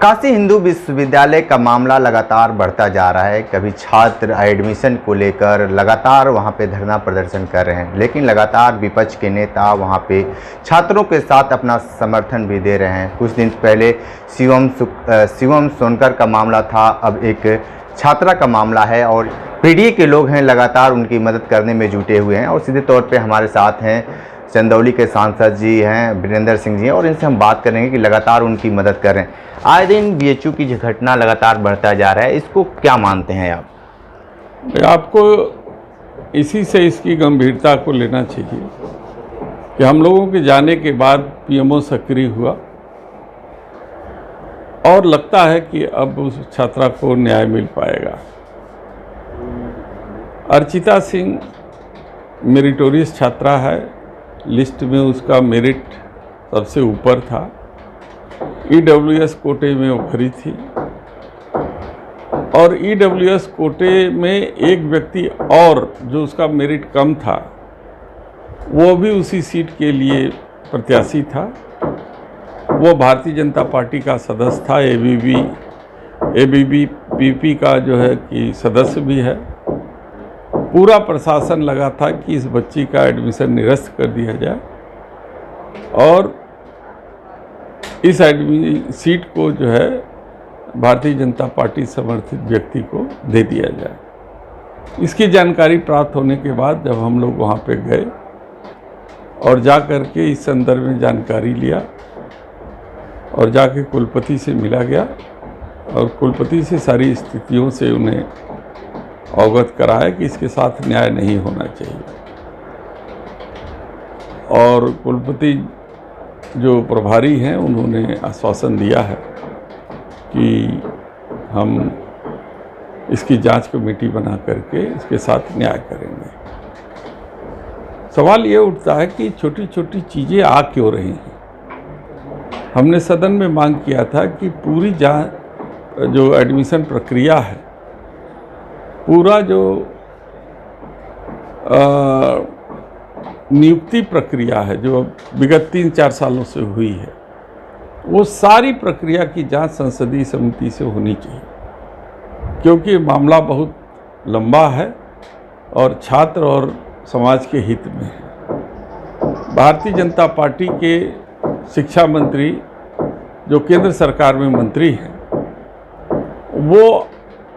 काशी हिंदू विश्वविद्यालय का मामला लगातार बढ़ता जा रहा है। कभी छात्र एडमिशन को लेकर लगातार वहां पे धरना प्रदर्शन कर रहे हैं, लेकिन लगातार विपक्ष के नेता वहां पे छात्रों के साथ अपना समर्थन भी दे रहे हैं। कुछ दिन पहले शिवम सोनकर का मामला था, अब एक छात्रा का मामला है और पीडीए के लोग हैं लगातार उनकी मदद करने में जुटे हुए हैं। और सीधे तौर पर हमारे साथ हैं चंदौली के सांसद जी हैं, वीरेंद्र सिंह जी हैं, और इनसे हम बात करेंगे कि लगातार उनकी मदद कर रहे हैं। आए दिन बीएचयू की जो घटना लगातार बढ़ता जा रहा है, इसको क्या मानते हैं आप? आपको इसी से इसकी गंभीरता को लेना चाहिए कि हम लोगों के जाने के बाद पीएमओ सक्रिय हुआ और लगता है कि अब उस छात्रा को न्याय मिल पाएगा। अर्चिता सिंह मेरिटोरियस छात्रा है, लिस्ट में उसका मेरिट सबसे ऊपर था। ईडब्ल्यूएस कोटे में वो खड़ी थी और ईडब्ल्यूएस कोटे में एक व्यक्ति और जो उसका मेरिट कम था वो भी उसी सीट के लिए प्रत्याशी था। वो भारतीय जनता पार्टी का सदस्य था, एबीवीपी का जो है कि सदस्य भी है। पूरा प्रशासन लगा था कि इस बच्ची का एडमिशन निरस्त कर दिया जाए और इस सीट को जो है भारतीय जनता पार्टी समर्थित व्यक्ति को दे दिया जाए। इसकी जानकारी प्राप्त होने के बाद जब हम लोग वहाँ पे गए और जा कर के इस संदर्भ में जानकारी लिया और जाके कुलपति से मिला गया और कुलपति से सारी स्थितियों से उन्हें अवगत कराया कि इसके साथ न्याय नहीं होना चाहिए। और कुलपति जो प्रभारी हैं उन्होंने आश्वासन दिया है कि हम इसकी जांच कमेटी बना करके इसके साथ न्याय करेंगे। सवाल ये उठता है कि छोटी छोटी चीज़ें आ क्यों रही हैं। हमने सदन में मांग किया था कि पूरी जांच जो एडमिशन प्रक्रिया है, पूरा जो नियुक्ति प्रक्रिया है जो विगत 3-4 सालों से हुई है, वो सारी प्रक्रिया की जांच संसदीय समिति से होनी चाहिए, क्योंकि मामला बहुत लंबा है और छात्र और समाज के हित में है। भारतीय जनता पार्टी के शिक्षा मंत्री जो केंद्र सरकार में मंत्री हैं, वो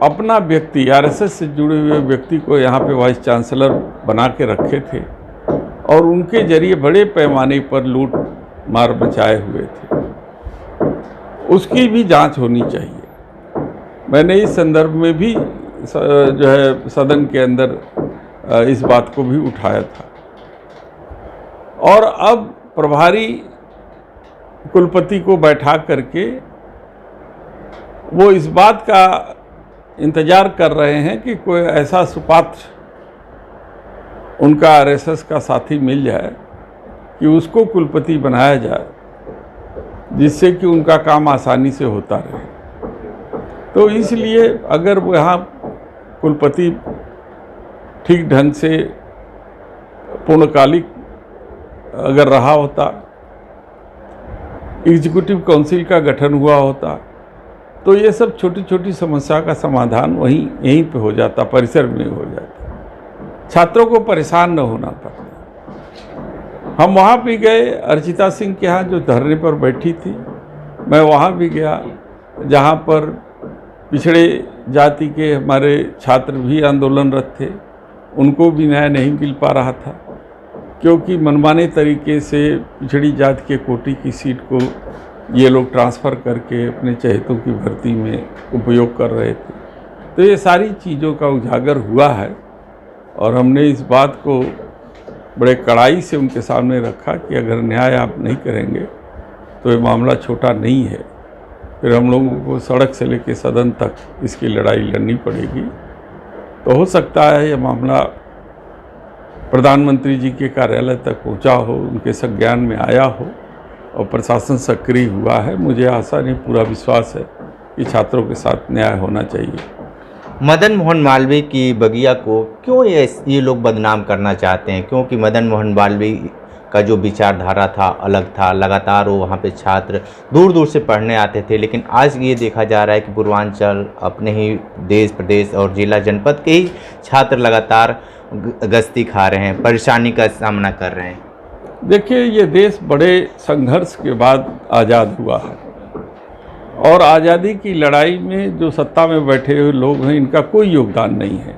अपना व्यक्ति आरएसएस से जुड़े हुए व्यक्ति को यहाँ पे वाइस चांसलर बना के रखे थे और उनके जरिए बड़े पैमाने पर लूट मार मचाए हुए थे। उसकी भी जांच होनी चाहिए। मैंने इस संदर्भ में भी जो है सदन के अंदर इस बात को भी उठाया था। और अब प्रभारी कुलपति को बैठा करके वो इस बात का इंतजार कर रहे हैं कि कोई ऐसा सुपात्र उनका आरएसएस का साथी मिल जाए कि उसको कुलपति बनाया जाए, जिससे कि उनका काम आसानी से होता रहे। तो इसलिए अगर वो यहाँ कुलपति ठीक ढंग से पूर्णकालिक अगर रहा होता, एग्जीक्यूटिव काउंसिल का गठन हुआ होता, तो ये सब छोटी छोटी समस्या का समाधान यहीं पे हो जाता, परिसर में हो जाता, छात्रों को परेशान न होना पड़ता। हम वहाँ भी गए, अर्चिता सिंह के यहाँ जो धरने पर बैठी थी, मैं वहाँ भी गया जहाँ पर पिछड़े जाति के हमारे छात्र भी आंदोलनरत थे। उनको भी न्याय नहीं मिल पा रहा था, क्योंकि मनमाने तरीके से पिछड़ी जाति के कोटि की सीट को ये लोग ट्रांसफ़र करके अपने चहेतों की भर्ती में उपयोग कर रहे थे। तो ये सारी चीज़ों का उजागर हुआ है और हमने इस बात को बड़े कड़ाई से उनके सामने रखा कि अगर न्याय आप नहीं करेंगे तो ये मामला छोटा नहीं है। फिर हम लोगों को सड़क से लेकर सदन तक इसकी लड़ाई लड़नी पड़ेगी। तो हो सकता है ये मामला प्रधानमंत्री जी के कार्यालय तक पहुंचा हो, उनके संज्ञान में आया हो और प्रशासन सक्रिय हुआ है। मुझे आशा नहीं, पूरा विश्वास है कि छात्रों के साथ न्याय होना चाहिए। मदन मोहन मालवीय की बगिया को क्यों ये लोग बदनाम करना चाहते हैं? क्योंकि मदन मोहन मालवीय का जो विचारधारा था अलग था। लगातार वो वहाँ पे छात्र दूर दूर से पढ़ने आते थे, लेकिन आज ये देखा जा रहा है कि पूर्वांचल, अपने ही देश प्रदेश और जिला जनपद के ही छात्र लगातार गश्ती खा रहे हैं, परेशानी का सामना कर रहे हैं। देखिए, ये देश बड़े संघर्ष के बाद आज़ाद हुआ है और आज़ादी की लड़ाई में जो सत्ता में बैठे हुए लोग हैं, इनका कोई योगदान नहीं है।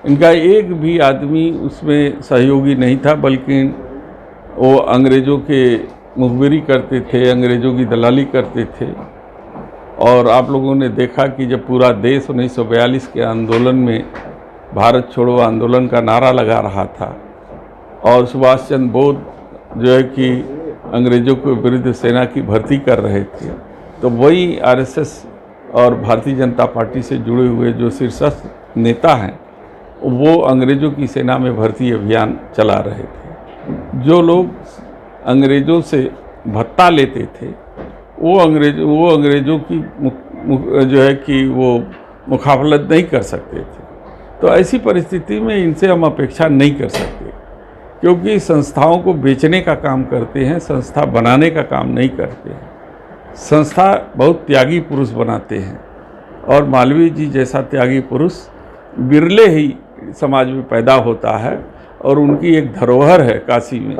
इनका एक भी आदमी उसमें सहयोगी नहीं था, बल्कि वो अंग्रेज़ों के मुखबिरी करते थे, अंग्रेज़ों की दलाली करते थे। और आप लोगों ने देखा कि जब पूरा देश 1942 के आंदोलन में, भारत छोड़ो आंदोलन का नारा लगा रहा था और सुभाष चंद्र बोस जो है कि अंग्रेज़ों के विरुद्ध सेना की भर्ती कर रहे थे, तो वही आरएसएस और भारतीय जनता पार्टी से जुड़े हुए जो शीर्षस्थ नेता हैं, वो अंग्रेज़ों की सेना में भर्ती अभियान चला रहे थे। जो लोग अंग्रेज़ों से भत्ता लेते थे, वो अंग्रेज़ों की जो है कि वो मुकाबलत नहीं कर सकते थे। तो ऐसी परिस्थिति में इनसे हम अपेक्षा नहीं कर सकते, क्योंकि संस्थाओं को बेचने का काम करते हैं, संस्था बनाने का काम नहीं करते हैं। संस्था बहुत त्यागी पुरुष बनाते हैं और मालवीय जी जैसा त्यागी पुरुष बिरले ही समाज में पैदा होता है और उनकी एक धरोहर है काशी में,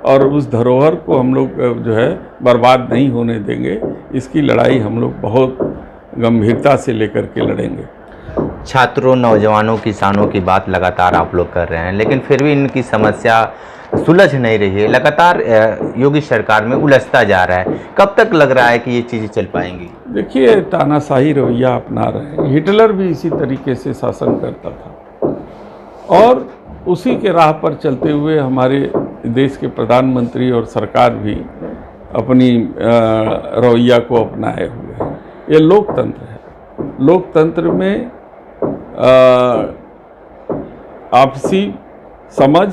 और उस धरोहर को हम लोग जो है बर्बाद नहीं होने देंगे। इसकी लड़ाई हम लोग बहुत गंभीरता से लेकर के लड़ेंगे। छात्रों, नौजवानों, किसानों की बात लगातार आप लोग कर रहे हैं, लेकिन फिर भी इनकी समस्या सुलझ नहीं रही है। लगातार योगी सरकार में उलझता जा रहा है। कब तक लग रहा है कि ये चीज़ें चल पाएंगी? देखिए, तानाशाही रवैया अपना रहे हैं। हिटलर भी इसी तरीके से शासन करता था और उसी के राह पर चलते हुए हमारे देश के प्रधानमंत्री और सरकार भी अपनी रवैया को अपनाए हुए हैं। ये लोकतंत्र है। लोकतंत्र में आपसी समझ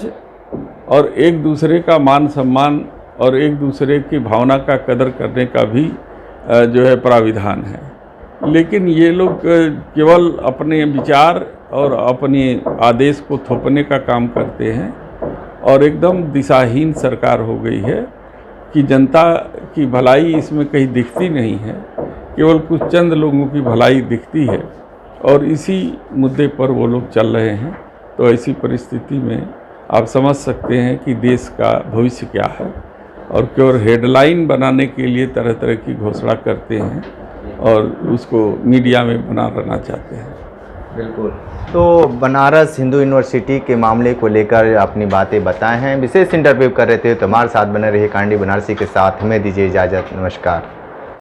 और एक दूसरे का मान सम्मान और एक दूसरे की भावना का कदर करने का भी जो है प्राविधान है। लेकिन ये लोग केवल अपने विचार और अपने आदेश को थोपने का काम करते हैं और एकदम दिशाहीन सरकार हो गई है कि जनता की भलाई इसमें कहीं दिखती नहीं है, केवल कुछ चंद लोगों की भलाई दिखती है और इसी मुद्दे पर वो लोग चल रहे हैं। तो ऐसी परिस्थिति में आप समझ सकते हैं कि देश का भविष्य क्या है, और केवल हेडलाइन बनाने के लिए तरह तरह की घोषणा करते हैं और उसको मीडिया में बना रहना चाहते हैं। बिल्कुल। तो बनारस हिंदू यूनिवर्सिटी के मामले को लेकर अपनी बातें बताए हैं। विशेष इंटरव्यू कर रहे थे, तो हमारे साथ बने रहिए कांडी बनारसी के साथ। हमें दीजिए इजाज़त। नमस्कार।